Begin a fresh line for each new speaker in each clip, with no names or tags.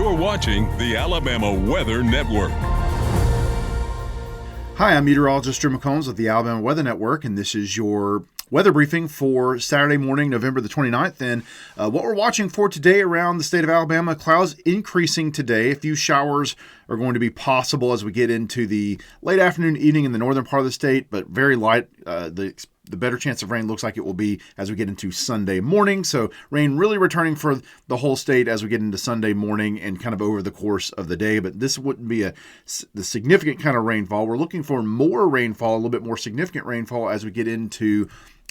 You're watching the Alabama Weather Network.
Hi, I'm meteorologist Drew McCombs with the Alabama Weather Network, and this is your weather briefing for Saturday morning, November the 29th. And what we're watching for today around the state of Alabama, clouds increasing today. A few showers are going to be possible as we get into the late afternoon, evening in the northern part of the state, but very light. The better chance of rain looks like it will be as we get into Sunday morning. So rain really returning for the whole state as we get into Sunday morning and kind of over the course of the day. But this wouldn't be the significant kind of rainfall. We're looking for more rainfall, a little bit more significant rainfall as we get into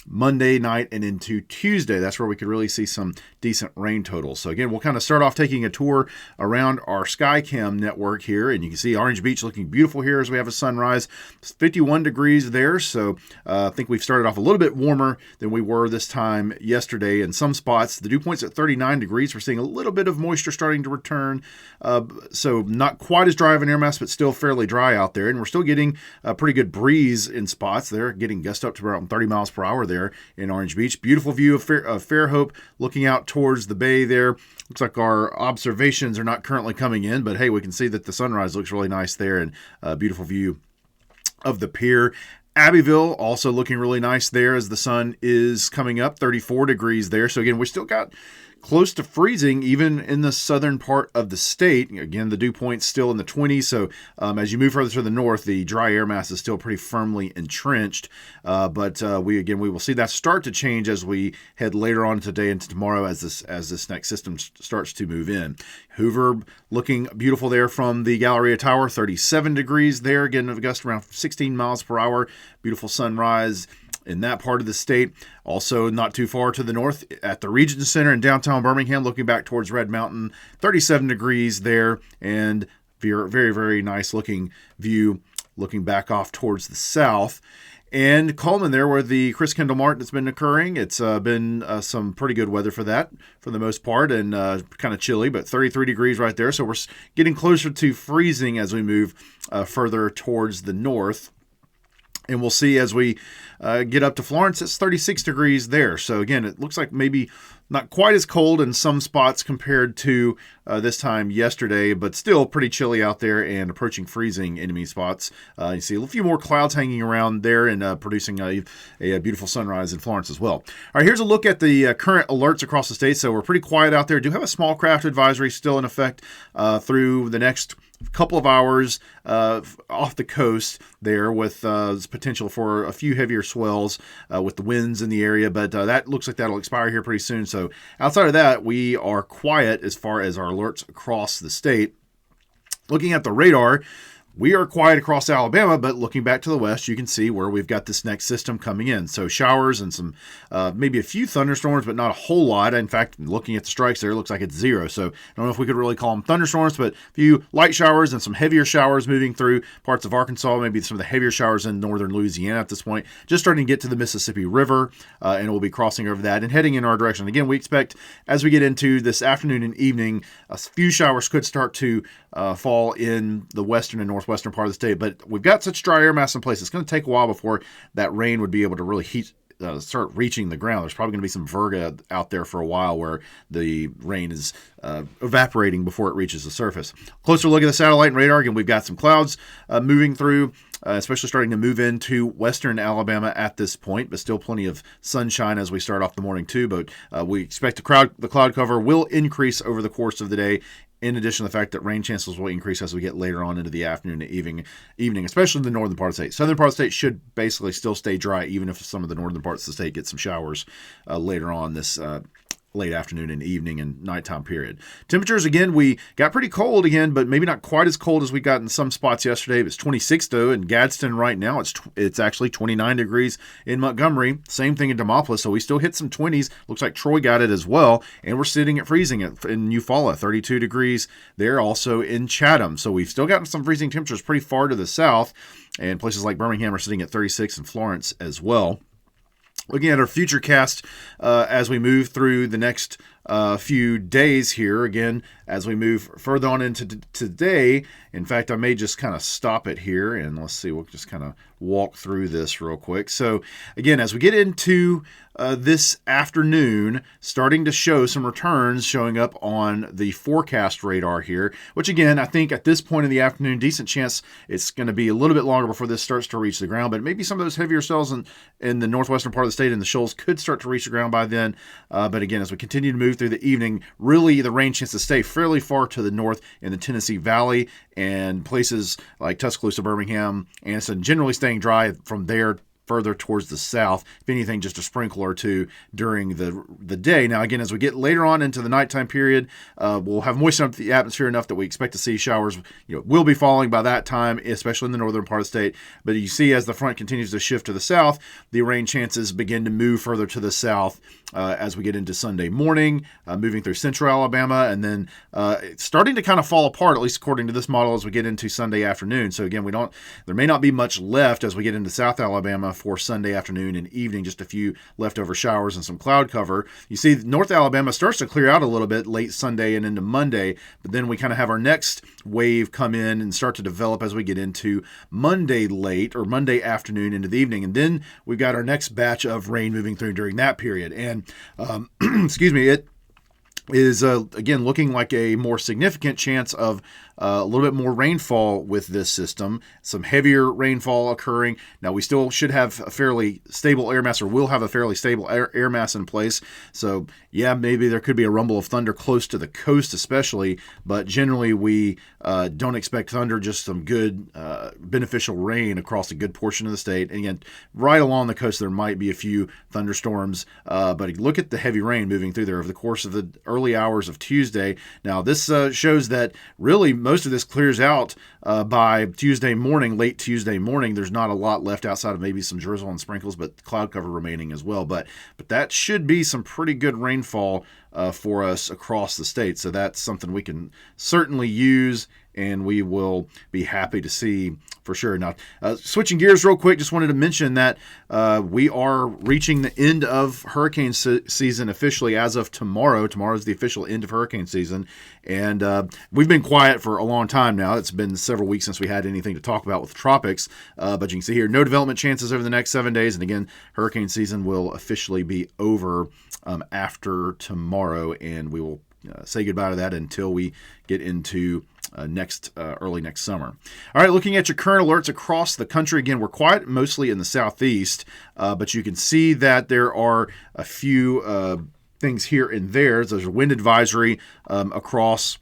Monday night and into Tuesday. That's where we could really see some decent rain totals. So again, we'll kind of start off taking a tour around our SkyCam network here, and you can see Orange Beach looking beautiful here as we have a sunrise. It's 51 degrees there, so I think we've started off a little bit warmer than we were this time yesterday in some spots. The dew point's at 39 degrees. We're seeing a little bit of moisture starting to return, so not quite as dry of an air mass, but still fairly dry out there, and we're still getting a pretty good breeze in spots. They're getting gusts up to around 30 miles per hour there in Orange Beach. Beautiful view of Fairhope looking out towards the bay there. Looks like our observations are not currently coming in, but hey, we can see that the sunrise looks really nice there, and a beautiful view of the pier. Abbeville also looking really nice there as the sun is coming up, 34 degrees there. So again, we still got close to freezing even in the southern part of the state. Again, the dew point's still in the 20s, so as you move further to the north, the dry air mass is still pretty firmly entrenched. But we will see that start to change as we head later on today into tomorrow as this next system starts to move in. Hoover looking beautiful there from the Galleria Tower, 37 degrees there, getting a gust around 16 miles per hour. Beautiful sunrise in that part of the state. Also not too far to the north at the Region Center in downtown Birmingham, looking back towards Red Mountain, 37 degrees there, and very, very nice looking view looking back off towards the south. And Coleman there, where the Chris Kendall Martin has been occurring. It's been some pretty good weather for that for the most part, and kind of chilly, but 33 degrees right there. So we're getting closer to freezing as we move further towards the north. And we'll see as we get up to Florence, it's 36 degrees there. So again, it looks like maybe not quite as cold in some spots compared to this time yesterday, but still pretty chilly out there and approaching freezing in many spots. You see a few more clouds hanging around there and producing a beautiful sunrise in Florence as well. All right, here's a look at the current alerts across the state. So we're pretty quiet out there. Do have a small craft advisory still in effect through the next couple of hours off the coast there, with potential for a few heavier swells with the winds in the area, but that looks like that'll expire here pretty soon. So outside of that, we are quiet as far as our alerts across the state. Looking at the radar, we are quiet across Alabama, but looking back to the west, you can see where we've got this next system coming in. So showers and some, maybe a few thunderstorms, but not a whole lot. In fact, looking at the strikes there, it looks like it's zero. So I don't know if we could really call them thunderstorms, but a few light showers and some heavier showers moving through parts of Arkansas, maybe some of the heavier showers in northern Louisiana at this point. Just starting to get to the Mississippi River, and we'll be crossing over that and heading in our direction. Again, we expect as we get into this afternoon and evening, a few showers could start to fall in the western and northwestern part of the state, but we've got such dry air mass in place. It's going to take a while before that rain would be able to really start reaching the ground. There's probably going to be some virga out there for a while where the rain is evaporating before it reaches the surface. Closer look at the satellite and radar. Again, we've got some clouds moving through, especially starting to move into western Alabama at this point, but still plenty of sunshine as we start off the morning too. But we expect the cloud cover will increase over the course of the day, in addition to the fact that rain chances will increase as we get later on into the afternoon and evening, especially in the northern part of the state. Southern part of the state should basically still stay dry, even if some of the northern parts of the state get some showers later on this late afternoon and evening and nighttime period. Temperatures, again, we got pretty cold again, but maybe not quite as cold as we got in some spots yesterday. It's 26 though in Gadsden right now. It's actually 29 degrees in Montgomery. Same thing in Demopolis, so we still hit some 20s. Looks like Troy got it as well, and we're sitting at freezing in Eufaula, 32 degrees there, also in Chatham. So we've still gotten some freezing temperatures pretty far to the south, and places like Birmingham are sitting at 36 and Florence as well. Looking at our Futurecast as we move through the next few days here. Again, as we move further on into today, in fact, I may just kind of stop it here and let's see, we'll just kind of walk through this real quick. So again, as we get into this afternoon, starting to show some returns showing up on the forecast radar here, which again, I think at this point in the afternoon, decent chance it's going to be a little bit longer before this starts to reach the ground, but maybe some of those heavier cells in the northwestern part of the state and the shoals could start to reach the ground by then. But again, as we continue to move through the evening, really the rain chances stay fairly far to the north in the Tennessee Valley and places like Tuscaloosa, Birmingham, Anniston, generally staying dry from there further towards the south. If anything, just a sprinkle or two during the day. Now, again, as we get later on into the nighttime period, we'll have moisture up the atmosphere enough that we expect to see showers will be falling by that time, especially in the northern part of the state. But you see as the front continues to shift to the south, the rain chances begin to move further to the south as we get into Sunday morning, moving through central Alabama, and then starting to kind of fall apart, at least according to this model, as we get into Sunday afternoon. So again, there may not be much left as we get into South Alabama for Sunday afternoon and evening, just a few leftover showers and some cloud cover. You see North Alabama starts to clear out a little bit late Sunday and into Monday, but then we kind of have our next wave come in and start to develop as we get into Monday late or Monday afternoon into the evening. And then we've got our next batch of rain moving through during that period. And excuse me, it is again looking like a more significant chance of a little bit more rainfall with this system, some heavier rainfall occurring. Now, we still should have a fairly stable air mass, or will have a fairly stable air mass in place. So, yeah, maybe there could be a rumble of thunder close to the coast especially, but generally we don't expect thunder, just some good beneficial rain across a good portion of the state. And again, right along the coast there might be a few thunderstorms, but look at the heavy rain moving through there over the course of the early hours of Tuesday. Now, this shows that really most of this clears out by Tuesday morning, late Tuesday morning. There's not a lot left outside of maybe some drizzle and sprinkles, but cloud cover remaining as well. But that should be some pretty good rainfall for us across the state. So that's something we can certainly use, and we will be happy to see for sure. Now, switching gears real quick, just wanted to mention that we are reaching the end of hurricane season officially as of tomorrow. Tomorrow is the official end of hurricane season, and we've been quiet for a long time now. It's been several weeks since we had anything to talk about with the tropics, but you can see here, no development chances over the next 7 days, and again, hurricane season will officially be over after tomorrow, and we will say goodbye to that until we get into early next summer. All right, looking at your current alerts across the country. Again, we're quiet mostly in the southeast, but you can see that there are a few things here and there. There's a wind advisory across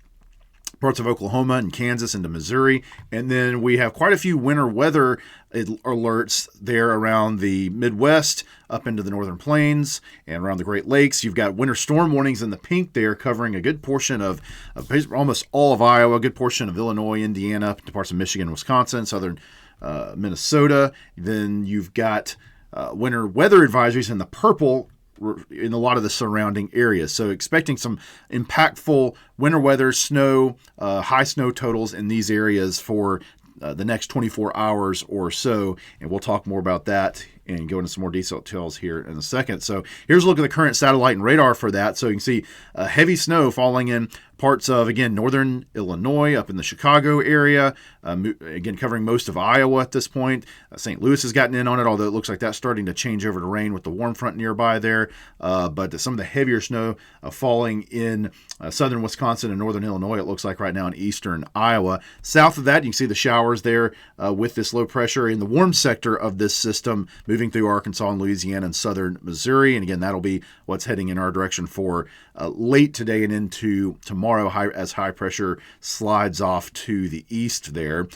parts of Oklahoma and Kansas into Missouri. And then we have quite a few winter weather alerts there around the Midwest, up into the northern plains, and around the Great Lakes. You've got winter storm warnings in the pink there, covering a good portion of almost all of Iowa, a good portion of Illinois, Indiana, up to parts of Michigan, Wisconsin, southern Minnesota. Then you've got winter weather advisories in the purple in a lot of the surrounding areas. So expecting some impactful winter weather, snow, high snow totals in these areas for the next 24 hours or so. And we'll talk more about that and go into some more details here in a second. So here's a look at the current satellite and radar for that. So you can see heavy snow falling in parts of, again, northern Illinois, up in the Chicago area, again, covering most of Iowa at this point. St. Louis has gotten in on it, although it looks like that's starting to change over to rain with the warm front nearby there. But some of the heavier snow falling in southern Wisconsin and northern Illinois, it looks like right now in eastern Iowa. South of that, you can see the showers there with this low pressure in the warm sector of this system moving through Arkansas and Louisiana and southern Missouri. And again, that'll be what's heading in our direction for late today and into tomorrow as high pressure slides off to the east there.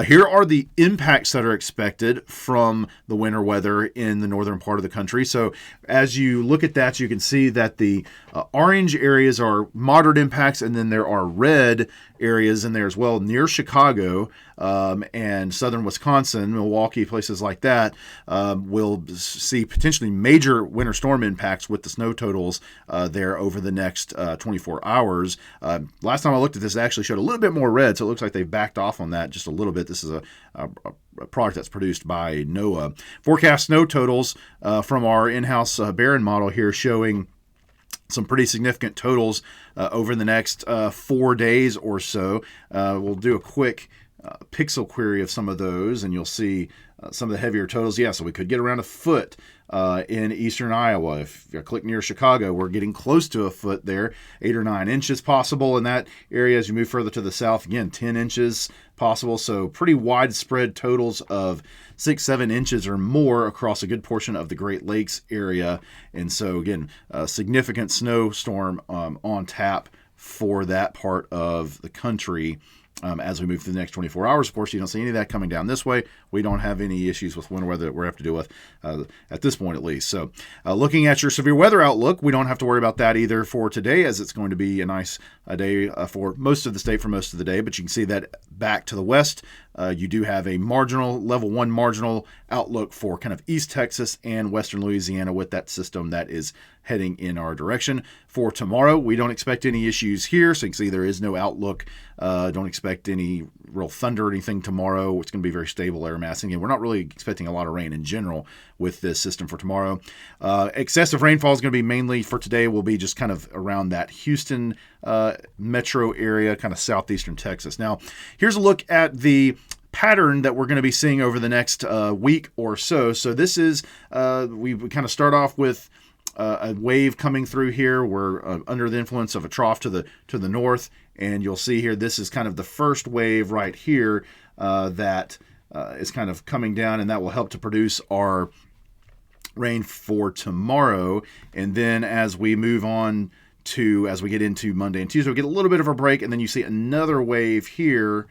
Here are the impacts that are expected from the winter weather in the northern part of the country. So as you look at that, you can see that the orange areas are moderate impacts, and then there are red areas in there as well near Chicago and southern Wisconsin, Milwaukee, places like that will see potentially major winter storm impacts with the snow totals there over the next 24 hours. Last time I looked at this, it actually showed a little bit more red, so it looks like they've backed off on that just a little bit. This is a product that's produced by NOAA. Forecast snow totals from our in-house Barron model here showing some pretty significant totals over the next 4 days or so. We'll do a quick pixel query of some of those, and you'll see some of the heavier totals. Yeah, so we could get around a foot in eastern Iowa. If you click near Chicago, we're getting close to a foot there, 8 or 9 inches possible in that area. As you move further to the south, again, 10 inches possible. So pretty widespread totals of 6-7 inches or more across a good portion of the Great Lakes area. And so again, a significant snowstorm on tap for that part of the country. As we move through the next 24 hours, of course, you don't see any of that coming down this way. We don't have any issues with winter weather that we have to deal with at this point, at least. So looking at your severe weather outlook, we don't have to worry about that either for today, as it's going to be a nice day for most of the state for most of the day. But you can see that back to the west, you do have a marginal, level 1 marginal outlook for kind of East Texas and western Louisiana with that system that is heading in our direction. For tomorrow, we don't expect any issues here. So you can see there is no outlook. Don't expect any real thunder or anything tomorrow. It's going to be very stable air mass. And again, we're not really expecting a lot of rain in general with this system for tomorrow. Excessive rainfall is going to be mainly for today, will be just kind of around that Houston metro area, kind of southeastern Texas. Now, here's a look at the pattern that we're going to be seeing over the next week or so. So this is, we kind of start off with a wave coming through here. We're under the influence of a trough to the north, and you'll see here this is kind of the first wave right here that is kind of coming down, and that will help to produce our rain for tomorrow. And then as we move on as we get into Monday and Tuesday, we get a little bit of a break, and then you see another wave here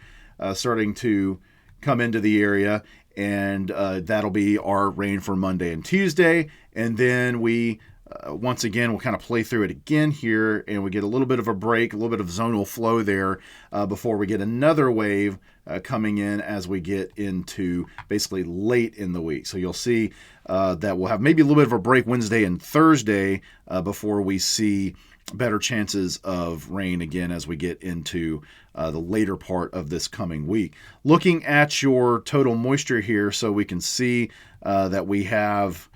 starting to come into the area, and that'll be our rain for Monday and Tuesday. And then we once again, we'll kind of play through it again here, and we get a little bit of a break, a little bit of zonal flow there before we get another wave coming in as we get into basically late in the week. So you'll see that we'll have maybe a little bit of a break Wednesday and Thursday before we see better chances of rain again as we get into the later part of this coming week. Looking at your total moisture here, so we can see that we have,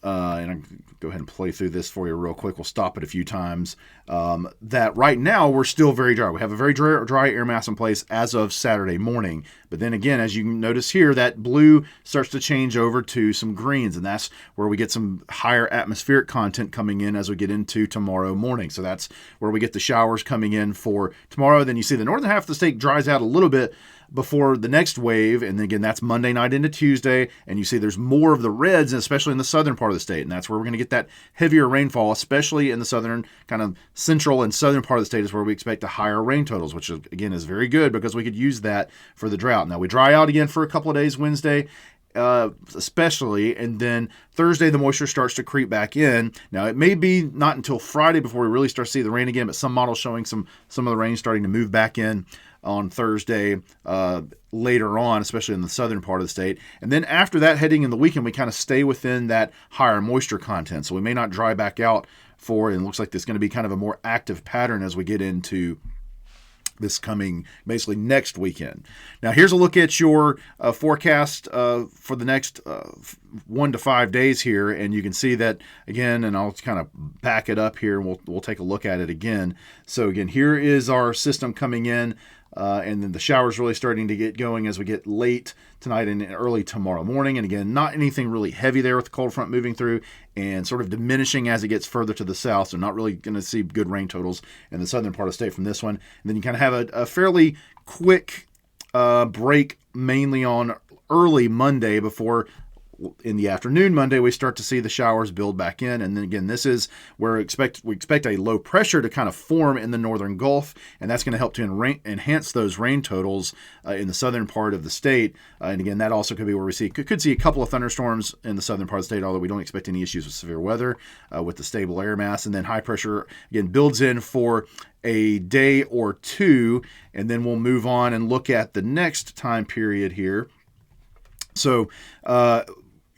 and I'll go ahead and play through this for you real quick. We'll stop it a few times. That right now we're still very dry. We have a very dry air mass in place as of Saturday morning. But then again, as you can notice here, that blue starts to change over to some greens, and that's where we get some higher atmospheric content coming in as we get into tomorrow morning. So that's where we get the showers coming in for tomorrow. Then you see the northern half of the state dries out a little bit before the next wave, and again, that's Monday night into Tuesday, and you see there's more of the reds, especially in the southern part of the state, and that's where we're going to get that heavier rainfall, especially in the southern, kind of central and southern part of the state is where we expect the higher rain totals, which again is very good because we could use that for the drought. Now we dry out again for a couple of days Wednesday, especially, and then Thursday the moisture starts to creep back in. Now it may be not until Friday before we really start to see the rain again, but some models showing some of the rain starting to move back in on Thursday later on, especially in the southern part of the state. And then after that, heading in the weekend, we kind of stay within that higher moisture content. So we may not dry back out and it looks like there's going to be kind of a more active pattern as we get into this coming, basically next weekend. Now here's a look at your forecast for the next 1 to 5 days here, and you can see that again, and I'll kind of back it up here, and we'll take a look at it again. So again, here is our system coming in, and then the showers really starting to get going as we get late tonight and early tomorrow morning. And again, not anything really heavy there with the cold front moving through and sort of diminishing as it gets further to the south. So not really going to see good rain totals in the southern part of the state from this one. And then you kind of have a fairly quick break mainly on early Monday before in the afternoon Monday we start to see the showers build back in. And then again, this is where we expect a low pressure to kind of form in the northern Gulf, and that's going to help to enhance those rain totals in the southern part of the state. And again, that also could be where we could see a couple of thunderstorms in the southern part of the state, although we don't expect any issues with severe weather with the stable air mass. And then high pressure again builds in for a day or two, and then we'll move on and look at the next time period here. So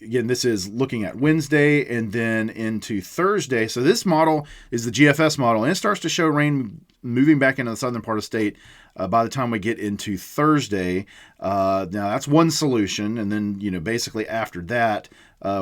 again, this is looking at Wednesday and then into Thursday. So this model is the GFS model, and it starts to show rain moving back into the southern part of the state by the time we get into Thursday. Now that's one solution, and then basically after that,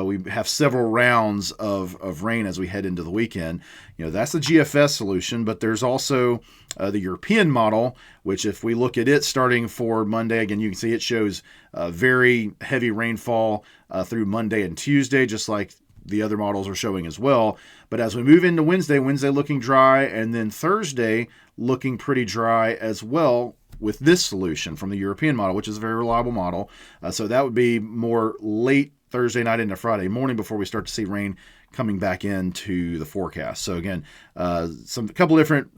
we have several rounds of rain as we head into the weekend. That's the GFS solution, but there's also the European model, which if we look at it starting for Monday, again, you can see it shows very heavy rainfall through Monday and Tuesday, just like the other models are showing as well. But as we move into Wednesday looking dry, and then Thursday looking pretty dry as well with this solution from the European model, which is a very reliable model. So that would be more late Thursday night into Friday morning before we start to see rain coming back into the forecast. So again, a couple different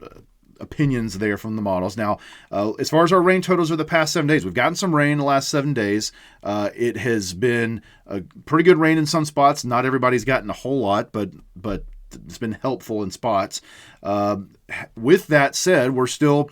opinions there from the models. Now, as far as our rain totals of the past 7 days, we've gotten some rain in the last 7 days. It has been a pretty good rain in some spots. Not everybody's gotten a whole lot, but it's been helpful in spots. With that said, we're still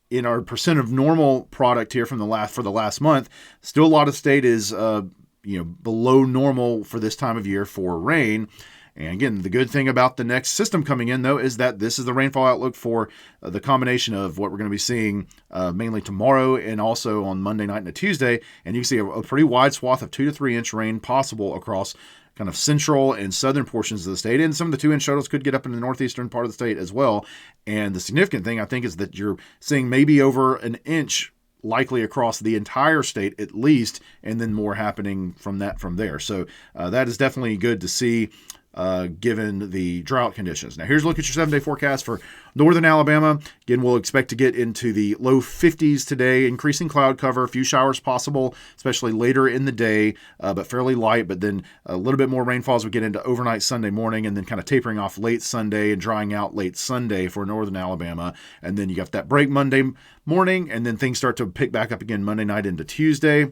in our percent of normal product here for the last month. Still, a lot of state is below normal for this time of year for rain. And again, the good thing about the next system coming in, though, is that this is the rainfall outlook for the combination of what we're going to be seeing mainly tomorrow and also on Monday night and a Tuesday. And you can see a pretty wide swath of 2 to 3 inch rain possible across kind of central and southern portions of the state. And some of the 2-inch totals could get up in the northeastern part of the state as well. And the significant thing, I think, is that you're seeing maybe over an inch likely across the entire state at least, and then more happening from there. So that is definitely good to see given the drought conditions. Now here's a look at your 7-day forecast for northern Alabama. Again, we'll expect to get into the low 50s today, increasing cloud cover, a few showers possible, especially later in the day, but fairly light, but then a little bit more rainfall as we get into overnight Sunday morning, and then kind of tapering off late Sunday and drying out late Sunday for northern Alabama. And then you got that break Monday morning, and then things start to pick back up again Monday night into Tuesday.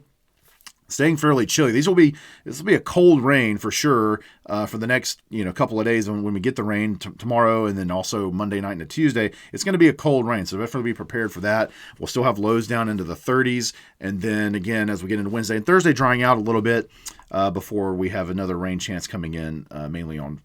Staying fairly chilly. This will be a cold rain for sure for the next couple of days when we get the rain tomorrow, and then also Monday night into Tuesday. It's going to be a cold rain, so definitely be prepared for that. We'll still have lows down into the 30s, and then again as we get into Wednesday and Thursday, drying out a little bit before we have another rain chance coming in, mainly on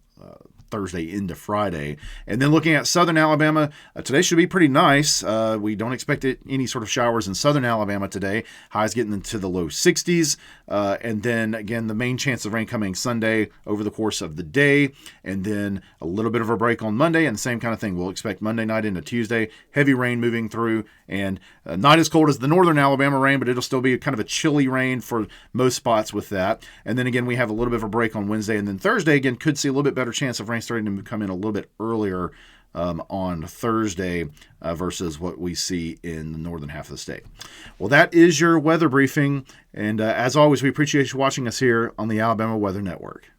Thursday into Friday. And then looking at southern Alabama, today should be pretty nice. We don't expect any sort of showers in southern Alabama today. Highs getting into the low 60s. And then again, the main chance of rain coming Sunday over the course of the day. And then a little bit of a break on Monday, and the same kind of thing. We'll expect Monday night into Tuesday, heavy rain moving through, and not as cold as the northern Alabama rain, but it'll still be kind of a chilly rain for most spots with that. And then again, we have a little bit of a break on Wednesday, and then Thursday again could see a little bit better chance of rain starting to come in a little bit earlier on Thursday versus what we see in the northern half of the state. Well, that is your weather briefing, and as always, we appreciate you watching us here on the Alabama Weather Network.